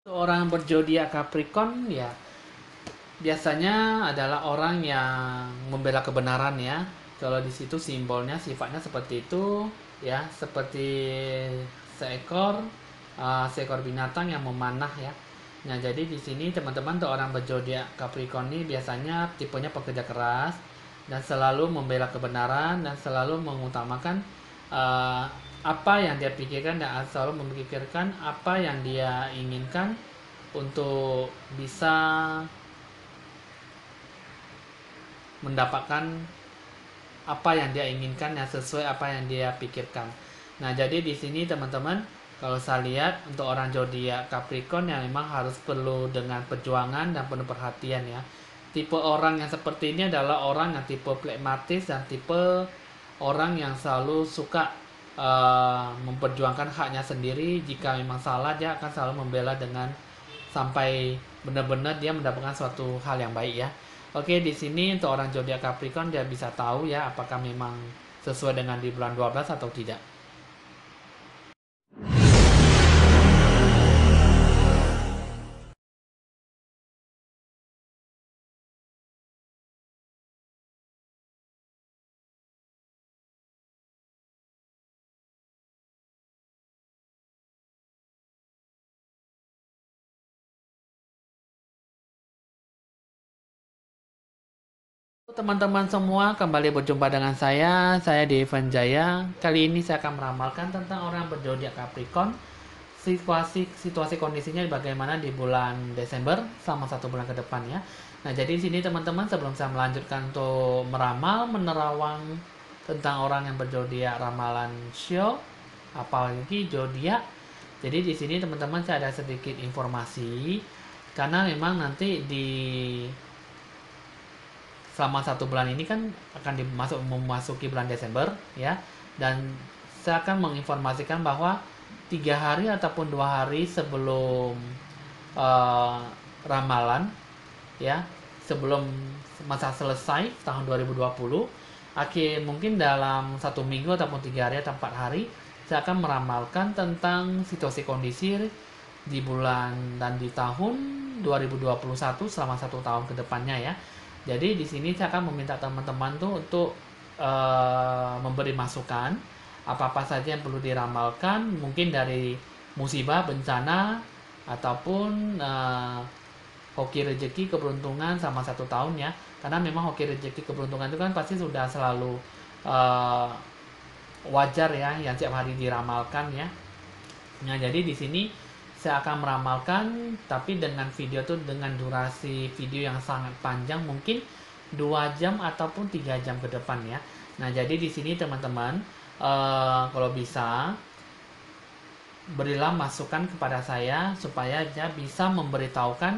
Orang berzodiak Capricorn ya biasanya adalah orang yang membela kebenaran ya. Kalau di situ simbolnya sifatnya seperti itu ya, seperti seekor binatang yang memanah ya. Nah, jadi di sini teman-teman tuh orang berzodiak Capricorn ini biasanya tipenya pekerja keras dan selalu membela kebenaran dan selalu mengutamakan eh, apa yang dia pikirkan dan selalu memikirkan apa yang dia inginkan untuk bisa mendapatkan apa yang dia inginkan yang sesuai apa yang dia pikirkan. Nah, jadi di sini teman-teman, kalau saya lihat untuk orang zodiak Capricorn yang memang harus perlu dengan perjuangan dan penuh perhatian ya. Tipe orang yang seperti ini adalah orang yang tipe pragmatis dan tipe orang yang selalu suka memperjuangkan haknya sendiri. Jika memang salah, dia akan selalu membela dengan sampai benar-benar dia mendapatkan suatu hal yang baik ya. Oke, di sini untuk orang zodiak Capricorn dia bisa tahu ya apakah memang sesuai dengan di bulan 12 atau tidak. Teman-teman semua, kembali berjumpa dengan saya Devan Jaya. Kali ini saya akan meramalkan tentang orang berzodiak Capricorn. Situasi kondisinya bagaimana di bulan Desember selama 1 bulan ke depan ya. Nah, jadi di sini teman-teman sebelum saya melanjutkan untuk meramal, menerawang tentang orang yang berzodiak ramalan Shio, apalagi zodiak. Jadi di sini teman-teman saya ada sedikit informasi karena memang nanti di selama 1 bulan ini kan akan memasuki bulan Desember ya, dan saya akan menginformasikan bahwa 3 hari ataupun 2 hari sebelum uh, ramalan ya, sebelum masa selesai tahun 2020, mungkin dalam 1 minggu ataupun 3 hari atau 4 hari saya akan meramalkan tentang situasi kondisi di bulan dan di tahun 2021 selama 1 tahun ke depannya ya. Jadi di sini saya akan meminta teman-teman tuh untuk memberi masukan apa-apa saja yang perlu diramalkan, mungkin dari musibah, bencana, ataupun hoki rezeki keberuntungan sama 1 tahun ya. Karena memang hoki rezeki keberuntungan itu kan pasti sudah selalu uh, wajar ya yang setiap hari diramalkan ya. Nah, jadi di sini saya akan meramalkan tapi dengan video tuh dengan durasi video yang sangat panjang, mungkin 2 jam ataupun 3 jam ke depan ya. Nah, jadi di sini teman-teman kalau bisa berilah masukan kepada saya supaya saya bisa memberitahukan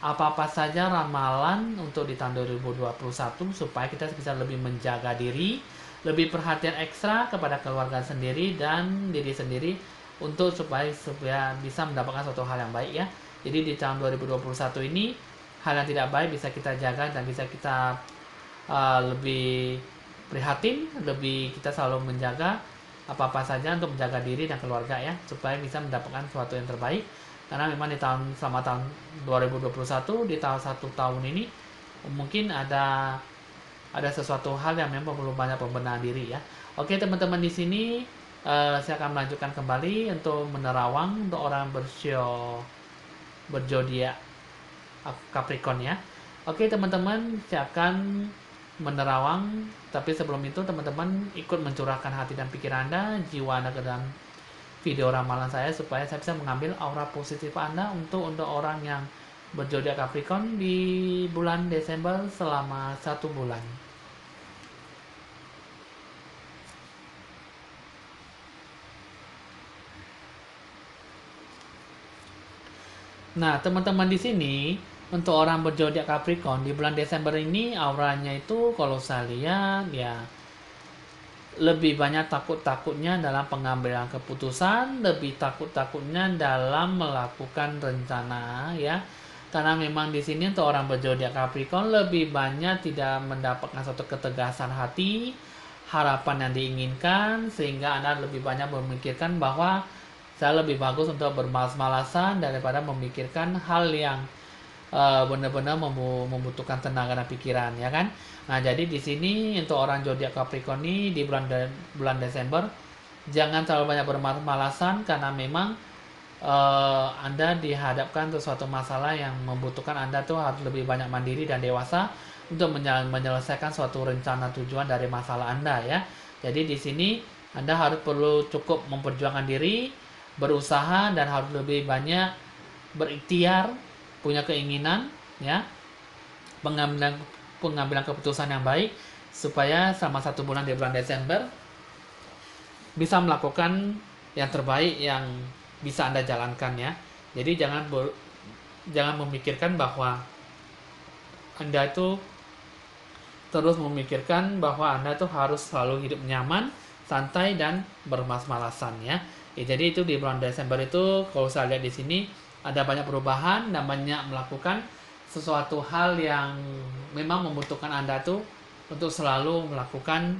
apa-apa saja ramalan untuk di tahun 2021 supaya kita bisa lebih menjaga diri, lebih perhatian ekstra kepada keluarga sendiri dan diri sendiri untuk supaya bisa mendapatkan suatu hal yang baik ya. Jadi di tahun 2021 ini hal yang tidak baik bisa kita jaga dan bisa kita lebih prihatin, lebih kita selalu menjaga apa-apa saja untuk menjaga diri dan keluarga ya, supaya bisa mendapatkan sesuatu yang terbaik. Karena memang selama tahun 2021 di tahun 1 tahun ini mungkin ada sesuatu hal yang memang perlu banyak pembenahan diri ya. Oke teman-teman, di sini saya akan melanjutkan kembali untuk menerawang untuk orang berzodiak Capricorn ya. Oke teman-teman, saya akan menerawang, tapi sebelum itu teman-teman ikut mencurahkan hati dan pikiran Anda, jiwa Anda ke dalam video ramalan saya supaya saya bisa mengambil aura positif Anda untuk orang yang berzodiak Capricorn di bulan Desember selama 1 bulan. Nah, teman-teman di sini untuk orang berzodiak Capricorn di bulan Desember ini auranya itu kalau saya lihat ya lebih banyak takut-takutnya dalam pengambilan keputusan, lebih takut-takutnya dalam melakukan rencana ya. Karena memang di sini untuk orang berzodiak Capricorn lebih banyak tidak mendapatkan suatu ketegasan hati, harapan yang diinginkan, sehingga Anda lebih banyak memikirkan bahwa saya lebih bagus untuk bermalas-malasan daripada memikirkan hal yang benar-benar membutuhkan tenaga dan pikiran, ya kan. Nah, jadi di sini untuk orang zodiak Capricorn ini di bulan Desember jangan terlalu banyak bermalas-malasan, karena memang Anda dihadapkan ke suatu masalah yang membutuhkan Anda tuh harus lebih banyak mandiri dan dewasa untuk menyelesaikan suatu rencana tujuan dari masalah Anda, ya. Jadi di sini Anda harus perlu cukup memperjuangkan diri, berusaha, dan harus lebih banyak berikhtiar, punya keinginan, ya, pengambilan keputusan yang baik supaya selama 1 bulan di bulan Desember bisa melakukan yang terbaik yang bisa Anda jalankan, ya. Jadi jangan memikirkan bahwa Anda itu terus memikirkan bahwa Anda tuh harus selalu hidup nyaman, santai, dan bermalas-malasan, ya. Jadi itu di bulan Desember itu kalau saya lihat di sini ada banyak perubahan dan banyak melakukan sesuatu hal yang memang membutuhkan Anda tuh untuk selalu melakukan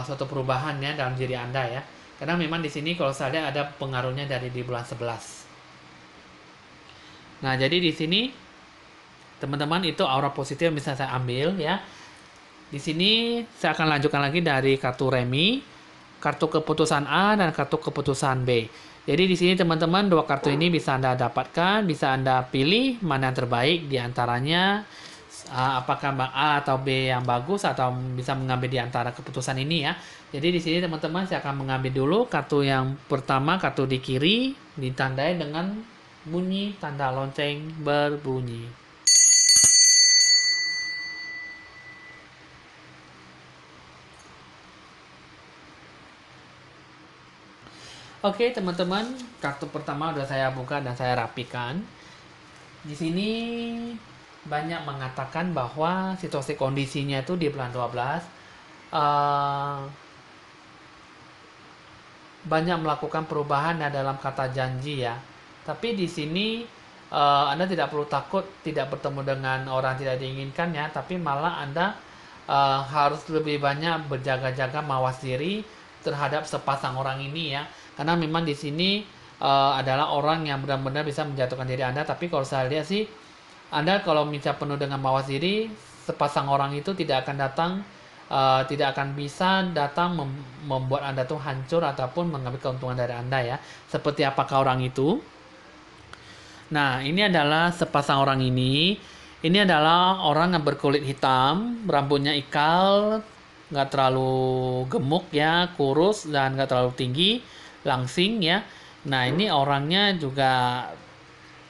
suatu perubahan, ya, dalam diri Anda, ya. Karena memang di sini kalau saya lihat ada pengaruhnya dari di bulan 11. Nah, jadi di sini teman-teman itu aura positif yang bisa saya ambil, ya. Di sini saya akan lanjutkan lagi dari kartu remi, kartu keputusan A dan kartu keputusan B. Jadi di sini teman-teman 2 kartu ini bisa Anda dapatkan, bisa Anda pilih mana yang terbaik di antaranya. Apakah A atau B yang bagus, atau bisa mengambil di antara keputusan ini, ya. Jadi di sini teman-teman saya akan mengambil dulu kartu yang pertama, kartu di kiri ditandai dengan bunyi tanda lonceng berbunyi. Oke, teman-teman, kartu pertama udah saya buka dan saya rapikan. Di sini banyak mengatakan bahwa situasi kondisinya itu di bulan 12 banyak melakukan perubahan ya dalam kata janji, ya. Tapi di sini Anda tidak perlu takut tidak bertemu dengan orang tidak diinginkan, ya. Tapi malah Anda harus lebih banyak berjaga-jaga, mawas diri terhadap sepasang orang ini, ya. Karena memang di sini adalah orang yang benar-benar bisa menjatuhkan diri Anda. Tapi kalau saya lihat sih, Anda kalau minta penuh dengan mawas diri, sepasang orang itu tidak akan datang, tidak akan bisa datang membuat Anda tuh hancur ataupun mengambil keuntungan dari Anda, ya. Seperti apakah orang itu? Nah, ini adalah sepasang orang ini. Ini adalah orang yang berkulit hitam, rambutnya ikal, nggak terlalu gemuk, ya, kurus, dan nggak terlalu tinggi, langsing, ya. Nah, ini orangnya juga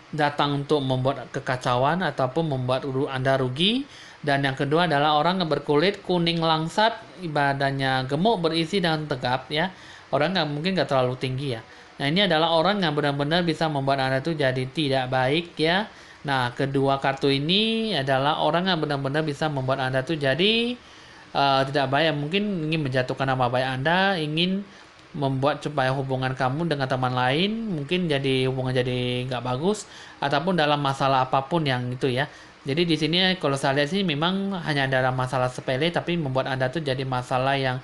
datang untuk membuat kekacauan ataupun membuat Anda rugi. Dan yang kedua adalah orang yang berkulit kuning langsat, badannya gemuk, berisi dan tegap, ya. Orang yang mungkin nggak terlalu tinggi, ya. Nah, ini adalah orang yang benar-benar bisa membuat Anda tuh jadi tidak baik, ya. Nah, kedua kartu ini adalah orang yang benar-benar bisa membuat Anda tuh jadi tidak baik, mungkin ingin menjatuhkan nama baik Anda, ingin membuat supaya hubungan kamu dengan teman lain mungkin jadi hubungan jadi nggak bagus, ataupun dalam masalah apapun yang itu, ya. Jadi di sini kalau saya lihat sih memang hanya ada masalah sepele tapi membuat Anda tuh jadi masalah yang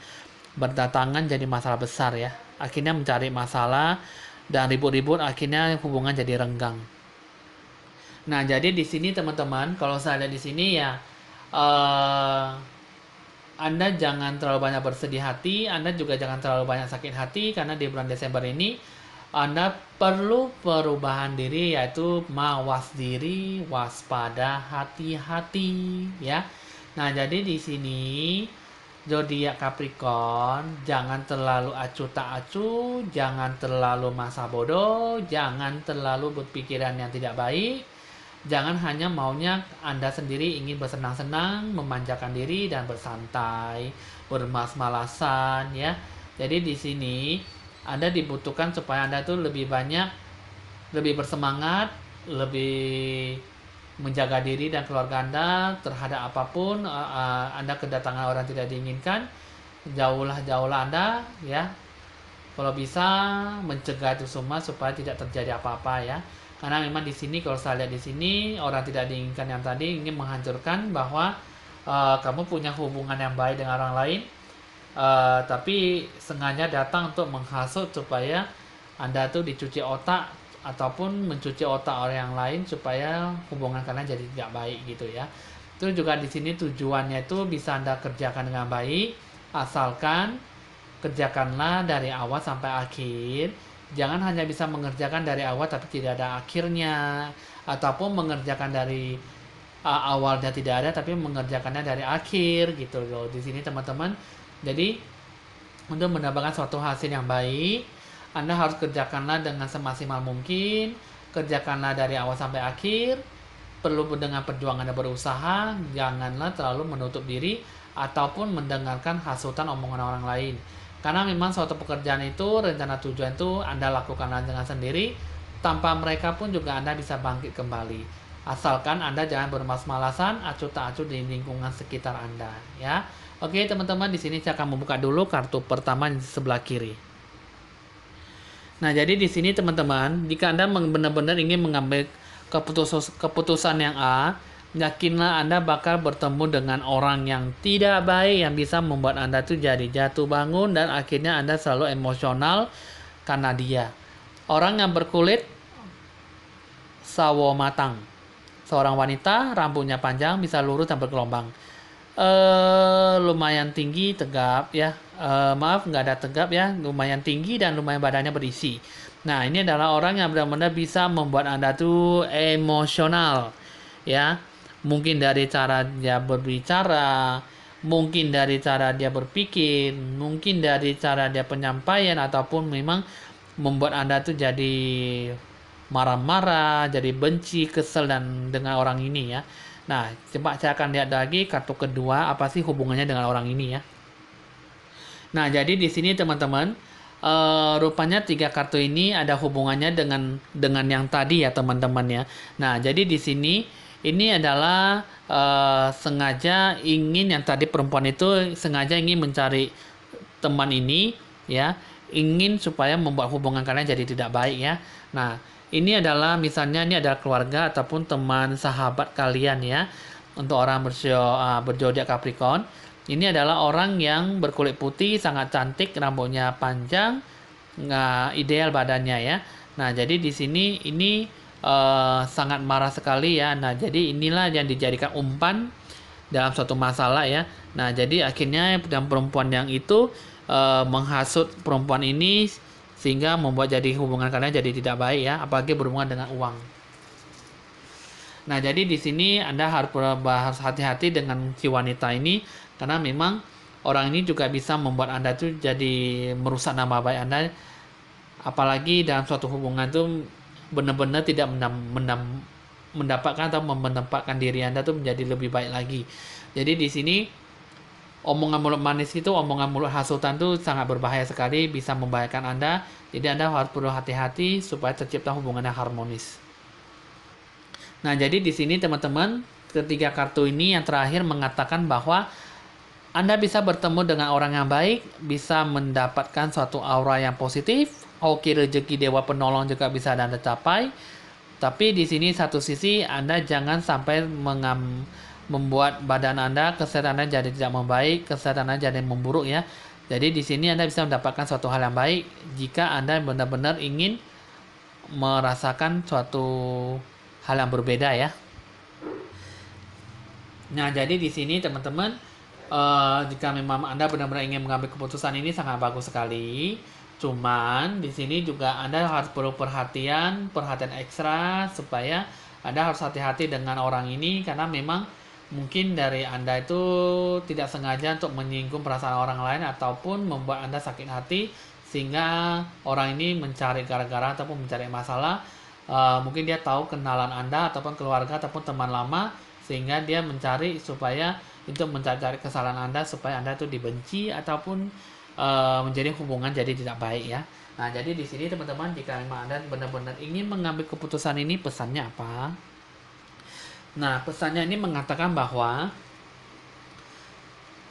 berdatangan, jadi masalah besar, ya. Akhirnya mencari masalah dan ribut-ribut, akhirnya hubungan jadi renggang. Nah, jadi di sini teman-teman, kalau saya lihat di sini, ya, Anda jangan terlalu banyak bersedih hati, Anda juga jangan terlalu banyak sakit hati, karena di bulan Desember ini Anda perlu perubahan diri, yaitu mawas diri, waspada, hati-hati, ya. Nah, jadi di sini zodiak Capricorn jangan terlalu acuh tak acuh, jangan terlalu masa bodoh, jangan terlalu berpikiran yang tidak baik. Jangan hanya maunya Anda sendiri ingin bersenang-senang, memanjakan diri dan bersantai, bermalas-malasan, ya. Jadi di sini Anda dibutuhkan supaya Anda tuh lebih banyak, lebih bersemangat, lebih menjaga diri dan keluarga Anda terhadap apapun Anda kedatangan orang tidak diinginkan. Jauhlah Anda, ya. Kalau bisa mencegah itu semua supaya tidak terjadi apa-apa, ya. Karena memang di sini kalau saya lihat di sini orang tidak diinginkan yang tadi ingin menghancurkan bahwa kamu punya hubungan yang baik dengan orang lain, tapi sengaja datang untuk menghasut supaya Anda tuh dicuci otak ataupun mencuci otak orang yang lain supaya hubungan kalian jadi tidak baik gitu ya. Itu juga di sini tujuannya itu bisa Anda kerjakan dengan baik, asalkan kerjakanlah dari awal sampai akhir. Jangan hanya bisa mengerjakan dari awal tapi tidak ada akhirnya, ataupun mengerjakan dari awalnya tidak ada tapi mengerjakannya dari akhir gitu loh di sini teman-teman. Jadi untuk mendapatkan suatu hasil yang baik, Anda harus kerjakanlah dengan semaksimal mungkin, kerjakanlah dari awal sampai akhir. Perlu dengan perjuangan dan berusaha, janganlah terlalu menutup diri ataupun mendengarkan hasutan omongan orang lain. Karena memang suatu pekerjaan itu, rencana tujuan itu Anda lakukan dengan sendiri, tanpa mereka pun juga Anda bisa bangkit kembali. Asalkan Anda jangan bermalas-malasan, acuh tak acuh di lingkungan sekitar Anda, ya. Oke, teman-teman, di sini saya akan membuka dulu kartu pertama di sebelah kiri. Nah, jadi di sini teman-teman, jika Anda benar-benar ingin mengambil keputusan yang A, yakinlah Anda bakal bertemu dengan orang yang tidak baik yang bisa membuat Anda tuh jadi jatuh bangun dan akhirnya Anda selalu emosional karena dia. Orang yang berkulit sawo matang. Seorang wanita, rambutnya panjang, bisa lurus dan bergelombang. Lumayan tinggi, tegap ya. Maaf, nggak ada tegap ya. Lumayan tinggi dan lumayan badannya berisi. Nah, ini adalah orang yang benar-benar bisa membuat Anda tuh emosional, ya. Mungkin dari cara dia berbicara, mungkin dari cara dia berpikir, mungkin dari cara dia penyampaian, ataupun memang membuat Anda tuh jadi marah-marah, jadi benci, kesel dan dengan orang ini ya. Nah, coba saya akan lihat lagi kartu kedua apa sih hubungannya dengan orang ini ya. Nah, jadi di sini teman-teman, rupanya 3 kartu ini ada hubungannya dengan yang tadi ya teman-teman ya. Nah, jadi di sini ini adalah sengaja ingin yang tadi perempuan itu sengaja ingin mencari teman ini ya, ingin supaya membuat hubungan kalian jadi tidak baik ya. Nah, ini adalah misalnya ini adalah keluarga ataupun teman sahabat kalian ya. Untuk orang berzodiak Capricorn, ini adalah orang yang berkulit putih, sangat cantik, rambutnya panjang, nggak ideal badannya ya. Nah, jadi di sini ini sangat marah sekali ya. Nah, jadi inilah yang dijadikan umpan dalam suatu masalah ya. Nah, jadi akhirnya yang perempuan yang itu menghasut perempuan ini sehingga membuat jadi hubungan kalian jadi tidak baik ya, apalagi berhubungan dengan uang. Nah, jadi di sini Anda harus hati-hati dengan si wanita ini karena memang orang ini juga bisa membuat Anda tuh jadi merusak nama baik Anda, apalagi dalam suatu hubungan itu benar-benar tidak mendapatkan atau menempatkan diri Anda tuh menjadi lebih baik lagi. Jadi di sini omongan mulut manis itu, omongan mulut hasutan itu sangat berbahaya sekali, bisa membahayakan Anda. Jadi Anda harus perlu hati-hati supaya tercipta hubungan yang harmonis. Nah, jadi di sini teman-teman, ketiga kartu ini yang terakhir mengatakan bahwa Anda bisa bertemu dengan orang yang baik, bisa mendapatkan suatu aura yang positif, hoki rezeki dewa penolong juga bisa Anda capai. Tapi di sini satu sisi Anda jangan sampai membuat badan Anda, kesehatan Anda jadi tidak membaik, kesehatan Anda jadi memburuk ya. Jadi di sini Anda bisa mendapatkan suatu hal yang baik jika Anda benar-benar ingin merasakan suatu hal yang berbeda ya. Nah, jadi di sini teman-teman, jika memang Anda benar-benar ingin mengambil keputusan ini sangat bagus sekali. Cuman di sini juga Anda harus perlu perhatian ekstra supaya Anda harus hati-hati dengan orang ini karena memang mungkin dari Anda itu tidak sengaja untuk menyinggung perasaan orang lain ataupun membuat Anda sakit hati sehingga orang ini mencari gara-gara ataupun mencari masalah. Mungkin dia tahu kenalan Anda ataupun keluarga ataupun teman lama sehingga dia mencari supaya untuk mencari kesalahan Anda supaya Anda itu dibenci ataupun menjadi hubungan jadi tidak baik ya. Nah, jadi di sini teman-teman, jika memang Anda benar-benar ingin mengambil keputusan ini, pesannya apa? Nah, pesannya ini mengatakan bahwa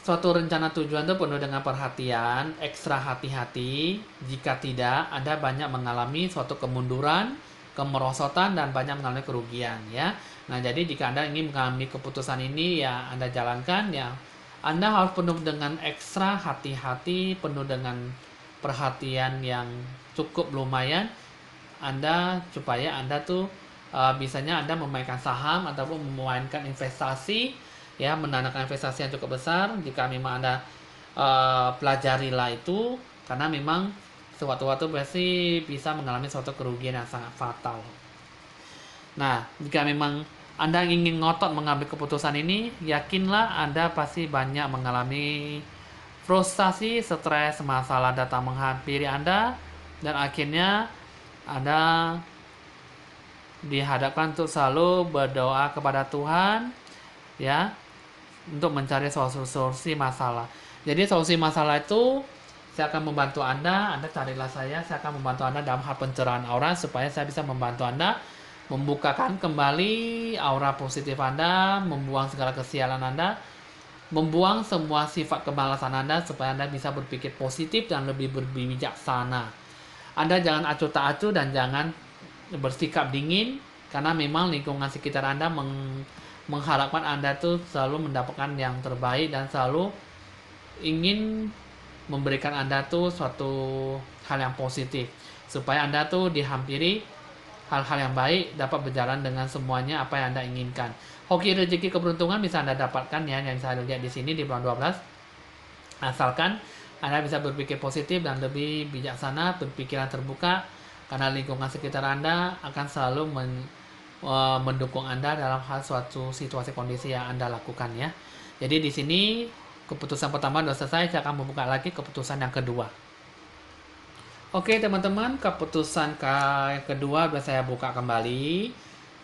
suatu rencana tujuan itu penuh dengan perhatian, ekstra hati-hati. Jika tidak, Anda banyak mengalami suatu kemunduran, kemerosotan, dan banyak mengalami kerugian ya. Nah, jadi jika Anda ingin mengambil keputusan ini ya Anda jalankan ya. Anda harus penuh dengan ekstra hati-hati, penuh dengan perhatian yang cukup lumayan supaya Anda tuh bisanya Anda memainkan saham ataupun memainkan investasi, ya, menanamkan investasi yang cukup besar. Jika memang Anda pelajarilah itu, karena memang sewaktu-waktu pasti bisa mengalami suatu kerugian yang sangat fatal. Nah, jika memang Anda ingin ngotot mengambil keputusan ini, yakinlah Anda pasti banyak mengalami frustasi, stres, masalah datang menghampiri Anda, dan akhirnya Anda dihadapkan untuk selalu berdoa kepada Tuhan, ya, untuk mencari solusi masalah. Jadi solusi masalah itu saya akan membantu Anda carilah saya akan membantu Anda dalam hal pencerahan aura, supaya saya bisa membantu Anda membukakan kembali aura positif Anda, membuang segala kesialan Anda, membuang semua sifat kemalasan Anda, supaya Anda bisa berpikir positif dan lebih bijaksana. Anda jangan acuh tak acuh dan jangan bersikap dingin, karena memang lingkungan sekitar Anda mengharapkan Anda tuh selalu mendapatkan yang terbaik dan selalu ingin memberikan Anda tuh suatu hal yang positif, supaya Anda tuh dihampiri hal-hal yang baik, dapat berjalan dengan semuanya apa yang Anda inginkan. Hoki rezeki keberuntungan bisa Anda dapatkan, ya, yang saya lihat di sini di bulan 12. Asalkan Anda bisa berpikir positif dan lebih bijaksana, berpikiran terbuka, karena lingkungan sekitar Anda akan selalu mendukung Anda dalam hal suatu situasi kondisi yang Anda lakukan, ya. Jadi di sini keputusan pertama sudah selesai, saya akan membuka lagi keputusan yang kedua. Oke teman-teman, keputusan kedua sudah saya buka kembali.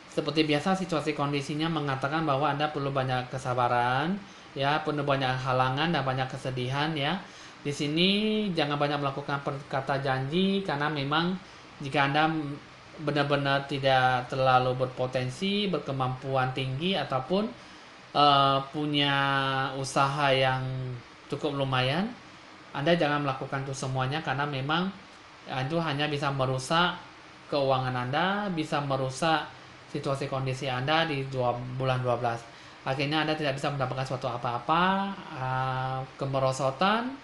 Seperti biasa, situasi kondisinya mengatakan bahwa Anda perlu banyak kesabaran, ya, perlu banyak halangan dan banyak kesedihan, ya. Di sini jangan banyak melakukan perkata janji, karena memang jika Anda benar-benar tidak terlalu berpotensi, berkemampuan tinggi, ataupun punya usaha yang cukup lumayan, Anda jangan melakukan itu semuanya, karena memang itu hanya bisa merusak keuangan Anda, bisa merusak situasi kondisi Anda di bulan 12. Akhirnya Anda tidak bisa mendapatkan suatu apa-apa, kemerosotan,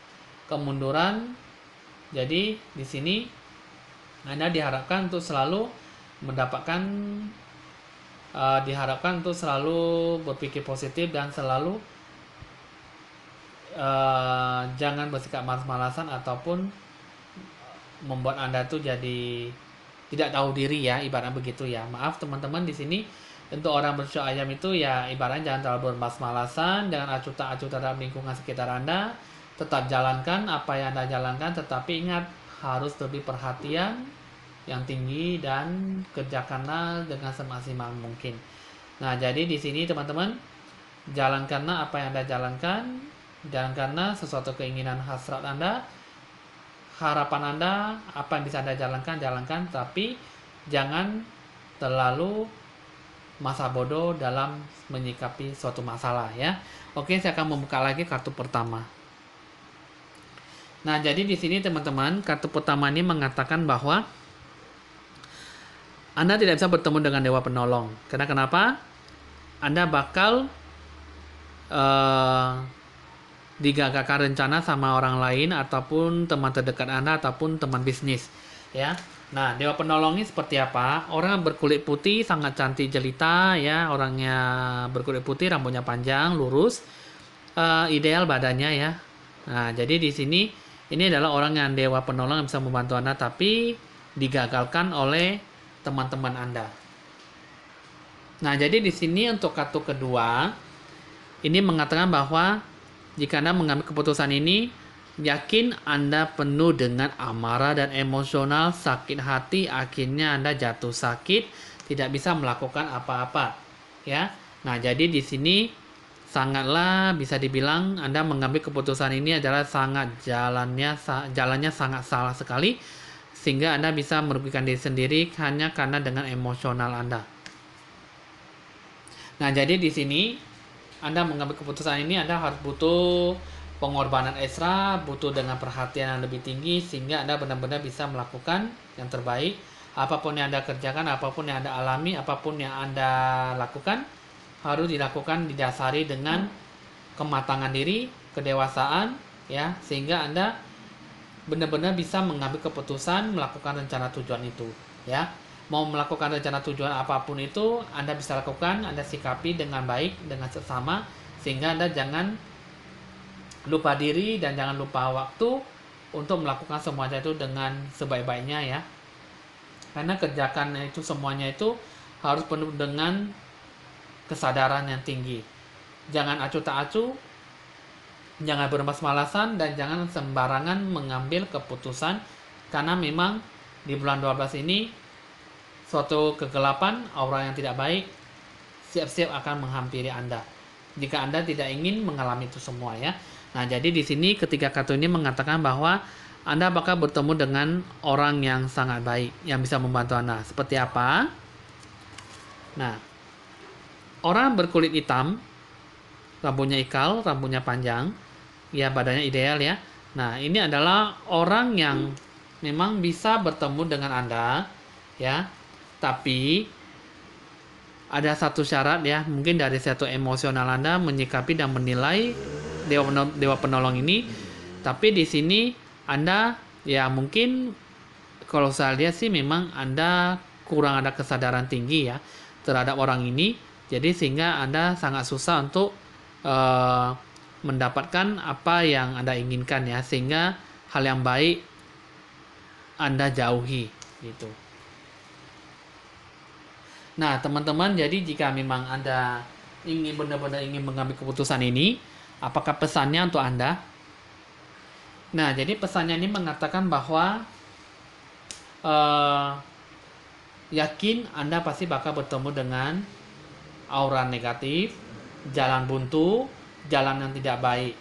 kemunduran. Jadi di sini Anda diharapkan untuk selalu mendapatkan diharapkan untuk selalu berpikir positif dan selalu jangan bersikap malas-malasan ataupun membuat Anda tuh jadi tidak tahu diri, ya, ibaratnya begitu, ya. Maaf teman-teman, di sini untuk orang bersyuk ayam itu, ya, ibaratnya jangan terlalu bermalas-malasan, jangan acuh tak acuh terhadap lingkungan sekitar Anda. Tetap jalankan apa yang Anda jalankan, tetapi ingat harus lebih perhatian yang tinggi dan kerjakanlah dengan semaksimal mungkin. Nah, jadi di sini teman-teman, jalankanlah apa yang Anda jalankanlah sesuatu keinginan hasrat Anda, harapan Anda, apa yang bisa Anda jalankan, tapi jangan terlalu masa bodoh dalam menyikapi suatu masalah, ya. Oke, saya akan membuka lagi kartu pertama. Nah, jadi di sini teman-teman, kartu pertama ini mengatakan bahwa Anda tidak bisa bertemu dengan Dewa Penolong. Karena kenapa? Anda bakal digagalkan rencana sama orang lain ataupun teman terdekat Anda ataupun teman bisnis, ya. Nah, Dewa Penolong ini seperti apa? Orang berkulit putih, sangat cantik jelita, ya. Orangnya berkulit putih, rambutnya panjang, lurus, ideal badannya, ya. Nah, jadi di sini ini adalah orang yang Dewa Penolong yang bisa membantu Anda, tapi digagalkan oleh teman-teman Anda. Nah, jadi di sini untuk kartu kedua ini mengatakan bahwa jika Anda mengambil keputusan ini, yakin Anda penuh dengan amarah dan emosional, sakit hati, akhirnya Anda jatuh sakit, tidak bisa melakukan apa-apa, ya. Nah, jadi di sini sangatlah bisa dibilang Anda mengambil keputusan ini adalah jalannya sangat salah sekali, sehingga Anda bisa merugikan diri sendiri hanya karena dengan emosional Anda. Nah, jadi di sini Anda mengambil keputusan ini, Anda harus butuh pengorbanan ekstra, butuh dengan perhatian yang lebih tinggi, sehingga Anda benar-benar bisa melakukan yang terbaik. Apapun yang Anda kerjakan, apapun yang Anda alami, apapun yang Anda lakukan, harus dilakukan didasari dengan kematangan diri, kedewasaan, ya, sehingga Anda benar-benar bisa mengambil keputusan melakukan rencana tujuan itu, ya. Mau melakukan rencana tujuan apapun itu, Anda bisa lakukan, Anda sikapi dengan baik, dengan seksama, sehingga Anda jangan lupa diri dan jangan lupa waktu untuk melakukan semuanya itu dengan sebaik-baiknya, ya. Karena kerjakan itu semuanya itu harus penuh dengan kesadaran yang tinggi. Jangan acuh tak acuh, jangan bermalas-malasan, dan jangan sembarangan mengambil keputusan, karena memang di bulan 12 ini suatu kegelapan, aura yang tidak baik siap-siap akan menghampiri Anda jika Anda tidak ingin mengalami itu semua, ya. Nah, jadi di sini ketiga kartu ini mengatakan bahwa Anda bakal bertemu dengan orang yang sangat baik yang bisa membantu Anda. Seperti apa? Nah, orang berkulit hitam, rambutnya ikal, rambutnya panjang, ya badannya ideal, ya. Nah, ini adalah orang yang memang bisa bertemu dengan Anda, ya. Tapi ada satu syarat, ya, mungkin dari satu emosional Anda menyikapi dan menilai dewa penolong ini. Tapi di sini Anda, ya, mungkin kalau saya lihat sih memang Anda kurang ada kesadaran tinggi, ya, terhadap orang ini. Jadi sehingga Anda sangat susah untuk mendapatkan apa yang Anda inginkan, ya, sehingga hal yang baik Anda jauhi gitu. Nah, teman-teman, jadi jika memang Anda ingin benar-benar ingin mengambil keputusan ini, apakah pesannya untuk Anda? Nah, jadi pesannya ini mengatakan bahwa yakin Anda pasti bakal bertemu dengan aura negatif, jalan buntu, jalan yang tidak baik.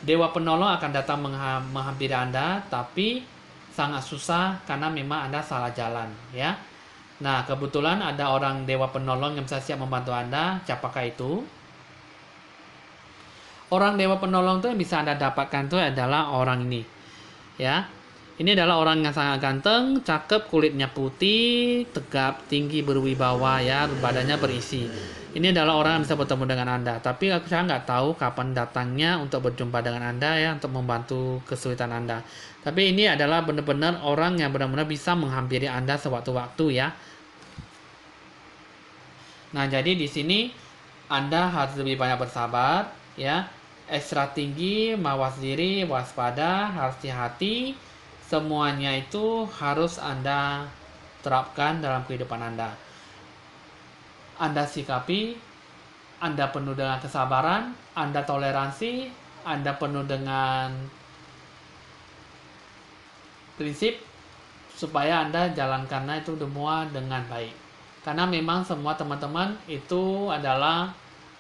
Dewa penolong akan datang menghampiri Anda, tapi sangat susah karena memang Anda salah jalan, ya. Nah, kebetulan ada orang dewa penolong yang bisa siap membantu Anda. Siapakah itu? Orang dewa penolong itu yang bisa Anda dapatkan itu adalah orang ini, ya. Ini adalah orang yang sangat ganteng, cakep, kulitnya putih, tegap, tinggi, berwibawa, ya, badannya berisi. Ini adalah orang yang bisa bertemu dengan Anda. Tapi saya nggak tahu kapan datangnya untuk berjumpa dengan Anda, ya, untuk membantu kesulitan Anda. Tapi ini adalah benar-benar orang yang benar-benar bisa menghampiri Anda sewaktu-waktu, ya. Nah, jadi di sini Anda harus lebih banyak bersabar, ya. Ekstra tinggi, mawas diri, waspada, hati-hati. Semuanya itu harus Anda terapkan dalam kehidupan Anda. Anda sikapi, Anda penuh dengan kesabaran, Anda toleransi, Anda penuh dengan prinsip, supaya Anda jalankannya itu semua dengan baik. Karena memang semua teman-teman itu adalah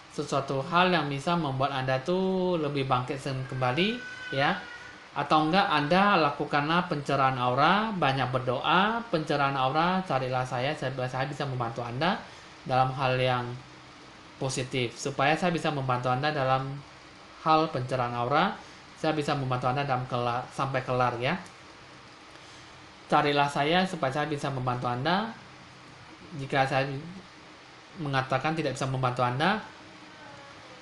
sesuatu hal yang bisa membuat Anda tuh lebih bangkit kembali, ya. Atau enggak, Anda lakukanlah pencerahan aura, banyak berdoa, pencerahan aura, carilah saya bisa membantu Anda dalam hal yang positif, supaya saya bisa membantu Anda dalam hal pencerahan aura, saya bisa membantu Anda dalam sampai kelar, ya. Carilah saya supaya saya bisa membantu Anda. Jika saya mengatakan tidak bisa membantu Anda,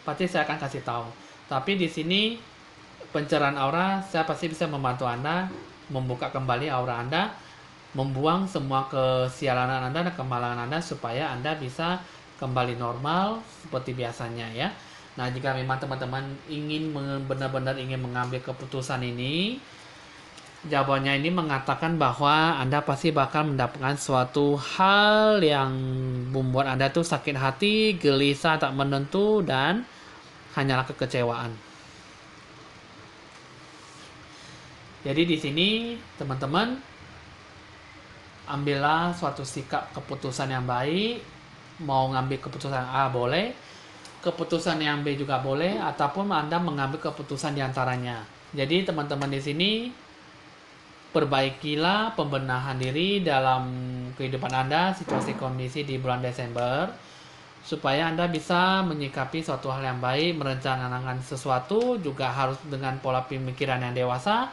pasti saya akan kasih tahu. Tapi di sini pencerahan aura, saya pasti bisa membantu Anda membuka kembali aura Anda, membuang semua kesialanan Anda dan kemalangan Anda, supaya Anda bisa kembali normal seperti biasanya, ya. Nah, jika memang teman-teman ingin benar-benar ingin mengambil keputusan ini, jawabannya ini mengatakan bahwa Anda pasti bakal mendapatkan suatu hal yang membuat Anda tuh sakit hati, gelisah, tak menentu, dan hanyalah kekecewaan. Jadi di sini teman-teman, ambillah suatu sikap keputusan yang baik. Mau ngambil keputusan A boleh, keputusan yang B juga boleh, ataupun Anda mengambil keputusan diantaranya. Jadi teman-teman di sini, perbaikilah pembenahan diri dalam kehidupan Anda, situasi kondisi di bulan Desember, supaya Anda bisa menyikapi suatu hal yang baik, merencanakan sesuatu, juga harus dengan pola pemikiran yang dewasa,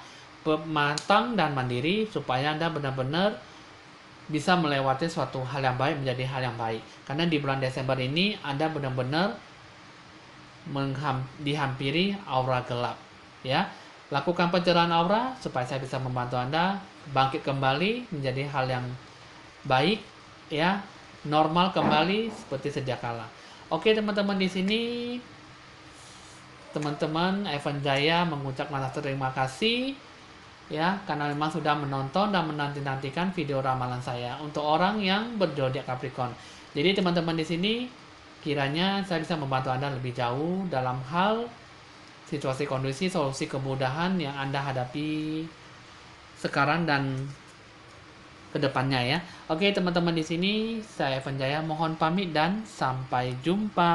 matang dan mandiri, supaya Anda benar-benar bisa melewati suatu hal yang baik menjadi hal yang baik. Karena di bulan Desember ini Anda benar-benar dihampiri aura gelap, ya. Lakukan pencerahan aura supaya saya bisa membantu Anda bangkit kembali menjadi hal yang baik, ya, normal kembali seperti sedia kala. Oke teman-teman, di sini teman-teman Evan Jaya mengucapkan terima kasih ya, karena memang sudah menonton dan menanti-nantikan video ramalan saya untuk orang yang berzodiak Capricorn. Jadi teman-teman di sini kiranya saya bisa membantu Anda lebih jauh dalam hal situasi kondisi, solusi kemudahan yang Anda hadapi sekarang dan kedepannya ya. Oke teman-teman, di sini saya Evan Jaya mohon pamit dan sampai jumpa.